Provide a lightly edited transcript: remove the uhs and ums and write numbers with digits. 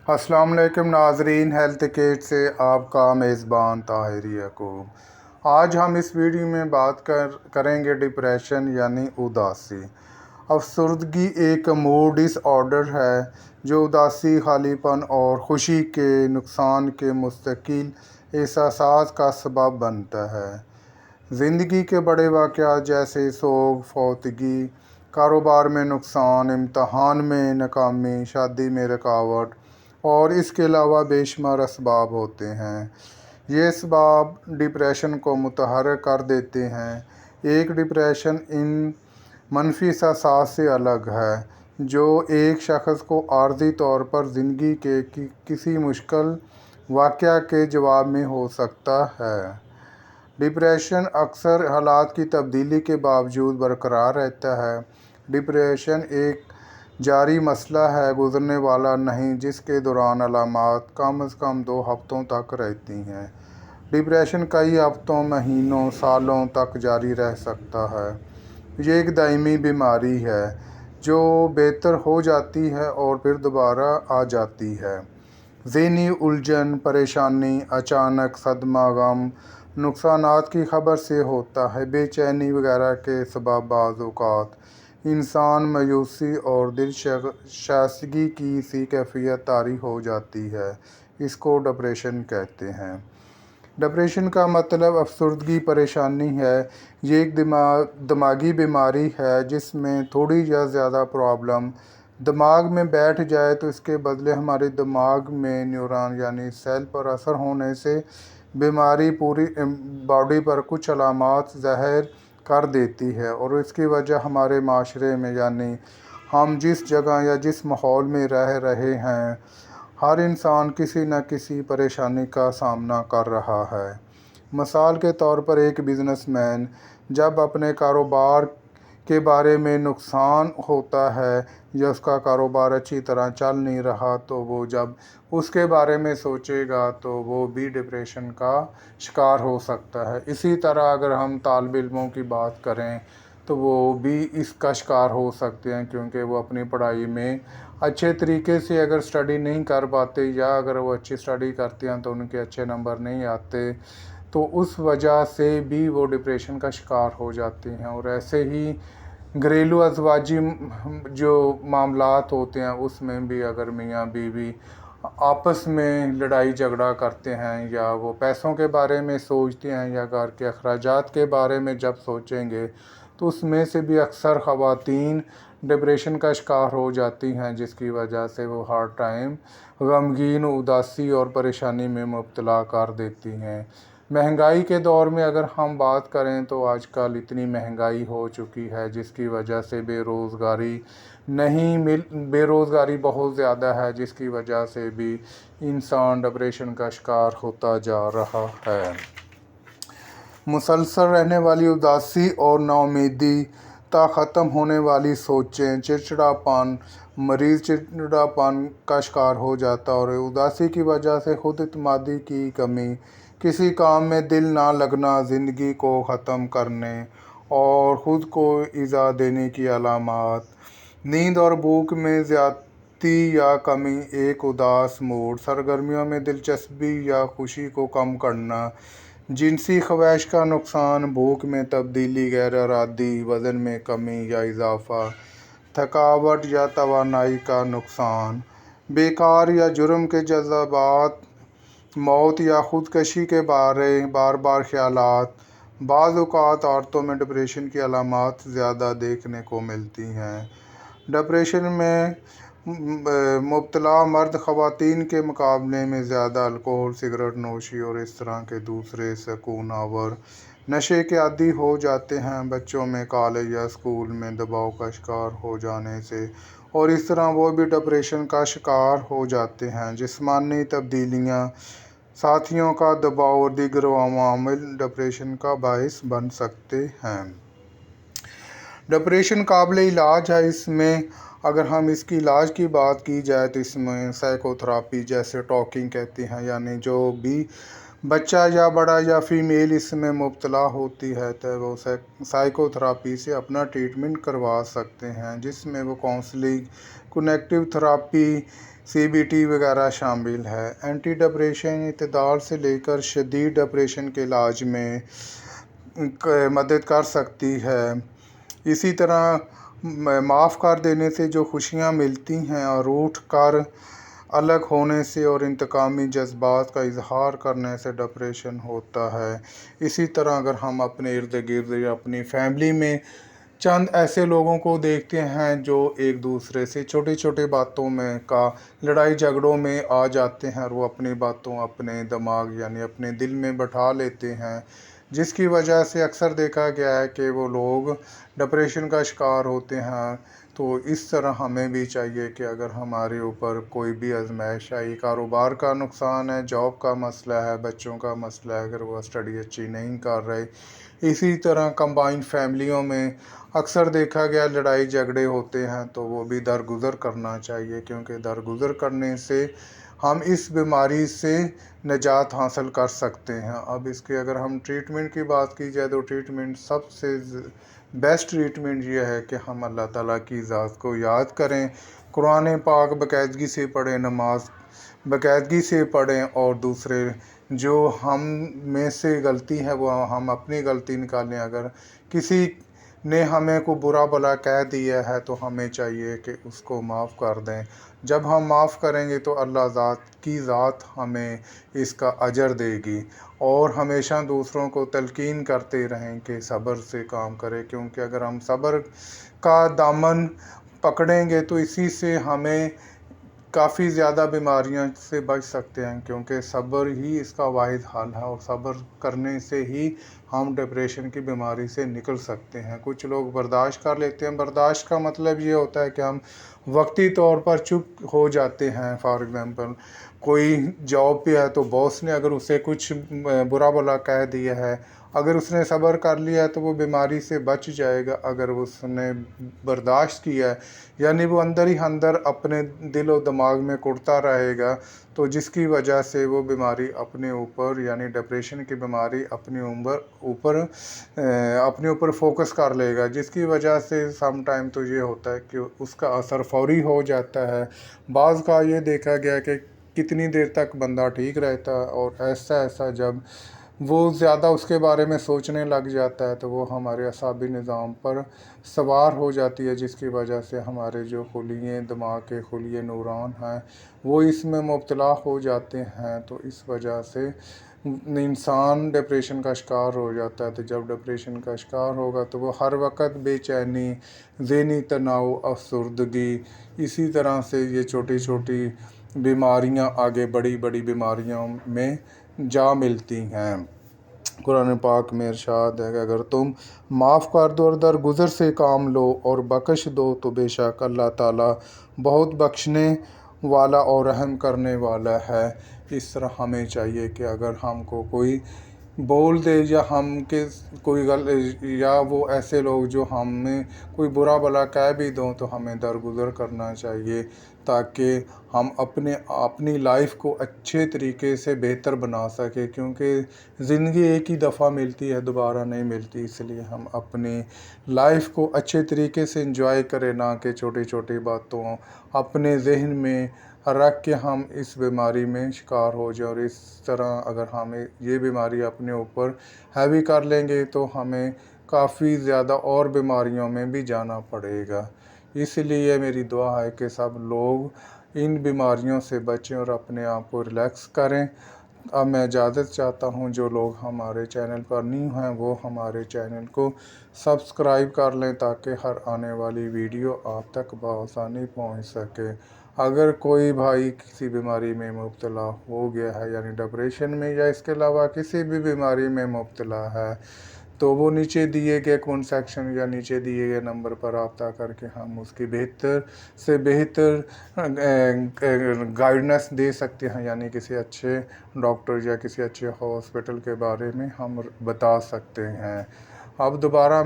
السلام علیکم ناظرین، ہیلتھ کیٹ سے آپ کا میزبان طاہر یعقوب۔ آج ہم اس ویڈیو میں بات کریں گے ڈپریشن یعنی اداسی۔ افسردگی ایک موڈ ڈس آرڈر ہے جو اداسی، خالی پن اور خوشی کے نقصان کے مستقل احساسات کا سبب بنتا ہے۔ زندگی کے بڑے واقعات جیسے سوگ، فوتگی، کاروبار میں نقصان، امتحان میں ناکامی، شادی میں رکاوٹ اور اس کے علاوہ بے شمار اسباب ہوتے ہیں۔ یہ اسباب ڈپریشن کو متحرک کر دیتے ہیں۔ ایک ڈپریشن ان منفی احساسات سے الگ ہے جو ایک شخص کو عارضی طور پر زندگی کے کسی مشکل واقعہ کے جواب میں ہو سکتا ہے۔ ڈپریشن اکثر حالات کی تبدیلی کے باوجود برقرار رہتا ہے۔ ڈپریشن ایک جاری مسئلہ ہے، گزرنے والا نہیں، جس کے دوران علامات کم از کم 2 ہفتوں تک رہتی ہیں۔ ڈپریشن کئی ہفتوں، مہینوں، سالوں تک جاری رہ سکتا ہے۔ یہ ایک دائمی بیماری ہے جو بہتر ہو جاتی ہے اور پھر دوبارہ آ جاتی ہے۔ ذہنی الجھن، پریشانی، اچانک صدمہ، غم، نقصانات کی خبر سے ہوتا ہے۔ بے چینی وغیرہ کے سبب بعض اوقات انسان مایوسی اور دل شکستگی کی سی کیفیت طاری ہو جاتی ہے۔ اس کو ڈپریشن کہتے ہیں۔ ڈپریشن کا مطلب افسردگی، پریشانی ہے۔ یہ ایک دماغی بیماری ہے جس میں تھوڑی یا زیادہ پرابلم دماغ میں بیٹھ جائے تو اس کے بدلے ہمارے دماغ میں نیورون یعنی سیل پر اثر ہونے سے بیماری پوری باڈی پر کچھ علامات ظاہر کر دیتی ہے، اور اس کی وجہ ہمارے معاشرے میں یعنی ہم جس جگہ یا جس ماحول میں رہ رہے ہیں، ہر انسان کسی نہ کسی پریشانی کا سامنا کر رہا ہے۔ مثال کے طور پر ایک بزنس مین جب اپنے کاروبار کے بارے میں نقصان ہوتا ہے یا اس کا کاروبار اچھی طرح چل نہیں رہا تو وہ جب اس کے بارے میں سوچے گا تو وہ بھی ڈپریشن کا شکار ہو سکتا ہے۔ اسی طرح اگر ہم طالب علموں کی بات کریں تو وہ بھی اس کا شکار ہو سکتے ہیں، کیونکہ وہ اپنی پڑھائی میں اچھے طریقے سے اگر اسٹڈی نہیں کر پاتے یا اگر وہ اچھی اسٹڈی کرتے ہیں تو ان کے اچھے نمبر نہیں آتے، تو اس وجہ سے بھی وہ ڈپریشن کا شکار ہو جاتے ہیں۔ اور ایسے ہی گھریلو ازواجی جو معاملات ہوتے ہیں اس میں بھی اگر میاں بیوی آپس میں لڑائی جھگڑا کرتے ہیں یا وہ پیسوں کے بارے میں سوچتے ہیں یا گھر کے اخراجات کے بارے میں جب سوچیں گے تو اس میں سے بھی اکثر خواتین ڈپریشن کا شکار ہو جاتی ہیں، جس کی وجہ سے وہ ہر ٹائم غمگین، اداسی اور پریشانی میں مبتلا کر دیتی ہیں۔ مہنگائی کے دور میں اگر ہم بات کریں تو آج کل اتنی مہنگائی ہو چکی ہے جس کی وجہ سے بے روزگاری بہت زیادہ ہے، جس کی وجہ سے بھی انسان ڈپریشن کا شکار ہوتا جا رہا ہے۔ مسلسل رہنے والی اداسی اور نا امیدی، تا ختم ہونے والی سوچیں، چڑچڑاپن، مریض چڑچڑاپن کا شکار ہو جاتا ہے اور اداسی کی وجہ سے خود اعتمادی کی کمی، کسی کام میں دل نہ لگنا، زندگی کو ختم کرنے اور خود کو ایذا دینے کی علامات، نیند اور بھوک میں زیادتی یا کمی، ایک اداس موڈ، سرگرمیوں میں دلچسپی یا خوشی کو کم کرنا، جنسی خواہش کا نقصان، بھوک میں تبدیلی، غیر ارادی وزن میں کمی یا اضافہ، تھکاوٹ یا توانائی کا نقصان، بیکار یا جرم کے جذبات، موت یا خودکشی کے بار بار خیالات۔ بعض اوقات عورتوں میں ڈپریشن کی علامات زیادہ دیکھنے کو ملتی ہیں۔ ڈپریشن میں مبتلا مرد خواتین کے مقابلے میں زیادہ الکوحل، سگریٹ نوشی اور اس طرح کے دوسرے سکون آور نشے کے عادی ہو جاتے ہیں۔ بچوں میں کالج یا اسکول میں دباؤ کا شکار ہو جانے سے اور اس طرح وہ بھی ڈپریشن کا شکار ہو جاتے ہیں۔ جسمانی تبدیلیاں، ساتھیوں کا دباؤ اور دیگر عوامل ڈپریشن کا باعث بن سکتے ہیں۔ ڈپریشن قابل علاج ہے۔ اس میں اگر ہم اس کی علاج کی بات کی جائے تو اس میں سائیکو تھراپی جیسے ٹاکنگ کہتے ہیں، یعنی جو بھی بچہ یا بڑا یا فیمیل اس میں مبتلا ہوتی ہے تو وہ سائیکو تھراپی سے اپنا ٹریٹمنٹ کروا سکتے ہیں، جس میں وہ کاؤنسلنگ، کنیکٹیو تھراپی، CBT वगैरह शामिल है। एंटी डिप्रेशन इतदाल से लेकर शदीद डिप्रेशन के इलाज में मदद कर सकती है। इसी तरह माफ़ कर देने से जो खुशियाँ मिलती हैं और रूठ कर अलग होने से और इंतकामी जज्बात का इजहार करने से डिप्रेशन होता है। इसी तरह अगर हम अपने इर्द गिर्द या अपनी फैमिली में चंद ऐसे लोगों को देखते हैं जो एक दूसरे से छोटी छोटी बातों में का लड़ाई झगड़ों में आ जाते हैं और वो अपनी बातों अपने दिमाग यानी अपने दिल में बैठा लेते हैं, जिसकी वजह से अक्सर देखा गया है कि वो लोग डिप्रेशन का शिकार होते हैं। तो इस तरह हमें भी चाहिए कि अगर हमारे ऊपर कोई भी आजमाइश आई, कारोबार का नुकसान है, जॉब का मसला है, बच्चों का मसला है, अगर वो स्टडी अच्छी नहीं कर रहे, इसी तरह कंबाइंड फैमिलियों में अक्सर देखा गया लड़ाई झगड़े होते हैं, तो वो भी दरगुज़र करना चाहिए, क्योंकि दरगुज़र करने से हम इस बीमारी से निजात हासिल कर सकते हैं। अब इसके अगर हम ट्रीटमेंट की बात की जाए तो ट्रीटमेंट सबसे बेस्ट ट्रीटमेंट ये है कि हम अल्लाह ताला की ज़ात को याद करें, कुरान पाक बाकायदगी से पढ़ें, नमाज बाकायदगी से पढ़ें, और दूसरे जो हम में से गलती है वो हम अपनी गलती निकालें। अगर किसी ने हमें को बुरा भला कह दिया है तो हमें चाहिए कि उसको माफ़ कर दें। जब हम माफ़ करेंगे तो अल्लाह की ज़ात हमें इसका अजर देगी। और हमेशा दूसरों को तलकीन करते रहें कि सब्र से काम करें, क्योंकि अगर हम सब्र का दामन पकड़ेंगे तो इसी से हमें काफ़ी ज़्यादा बीमारियों से बच सकते हैं, क्योंकि सब्र ही इसका वाहिद हल है और सब्र करने से ही हम डिप्रेशन की बीमारी से निकल सकते हैं। कुछ लोग बर्दाश्त कर लेते हैं, बर्दाश्त का मतलब ये होता है कि हम वक्ती तौर पर चुप हो जाते हैं। फॉर एग्ज़ाम्पल कोई जॉब पे है तो बॉस ने अगर उसे कुछ बुरा भला कह दिया है, अगर उसने सब्र कर लिया है तो वो बीमारी से बच जाएगा। अगर उसने बर्दाश्त किया है यानी वो अंदर ही अंदर अपने दिल और दिमाग में कुटता रहेगा, तो जिसकी वजह से वो बीमारी अपने ऊपर यानी डिप्रेशन की बीमारी अपने ऊपर फोकस कर लेगा, जिसकी वजह से सम टाइम तो ये होता है कि उसका असर फौरी हो जाता है। बाज़ का ये देखा गया कि कितनी देर तक बंदा ठीक रहता है, और ऐसा जब वो ज़्यादा उसके बारे में सोचने लग जाता है तो वो हमारे असाबी निज़ाम पर सवार हो जाती है, जिसकी वजह से हमारे जो खुलिये दिमाग के खुलिये नूरान हैं वो इसमें मुब्तला हो जाते हैं। तो इस वजह से इंसान डिप्रेशन का शिकार हो जाता है। तो जब डिप्रेशन का शिकार होगा तो वो हर वक्त बेचैनी, ज़हनी तनाव, अफसरदगी, इसी तरह से ये छोटी छोटी बीमारियां आगे बड़ी बड़ी बीमारियों में जा मिलती हैं। कुरान पाक में इरशाद है कि अगर तुम माफ़ कर दो और दरगुज़र से काम लो और बख्श दो तो बेशक अल्लाह ताला बहुत बख्शने वाला और रहम करने वाला है। इस तरह हमें चाहिए कि अगर हमको कोई बोल दे या हम के कोई या वो ऐसे लोग जो हमें कोई बुरा भला कह भी दो तो हमें दरगुज़र करना चाहिए, ताकि हम अपनी लाइफ को अच्छे तरीके से बेहतर बना सकें, क्योंकि ज़िंदगी एक ही दफ़ा मिलती है, दोबारा नहीं मिलती। इसलिए हम अपनी लाइफ को अच्छे तरीके से एंजॉय करें, ना कि छोटी छोटी बातों अपने जहन में रख के हम इस बीमारी में शिकार हो जाए। और इस तरह अगर हमें ये बीमारी अपने ऊपर हैवी कर लेंगे तो हमें काफ़ी ज़्यादा और बीमारियों में भी जाना पड़ेगा। इसलिए मेरी दुआ है कि सब लोग इन बीमारियों से बचें और अपने आप को रिलैक्स करें। अब मैं इजाज़त चाहता हूँ, जो लोग हमारे चैनल पर न्यू हैं वो हमारे चैनल को सब्सक्राइब कर लें, ताकि हर आने वाली वीडियो आप तक बआसानी पहुँच सके। अगर कोई भाई किसी बीमारी में मुब्तला हो गया है यानी डिप्रेशन में या इसके अलावा किसी भी बीमारी में मुब्तला है, तो वो नीचे दिए गए कमेंट सेक्शन या नीचे दिए गए नंबर पर रब्ता करके हम उसकी बेहतर से बेहतर गाइडेंस दे सकते हैं, यानी किसी अच्छे डॉक्टर या किसी अच्छे हॉस्पिटल के बारे में हम बता सकते हैं। अब दोबारा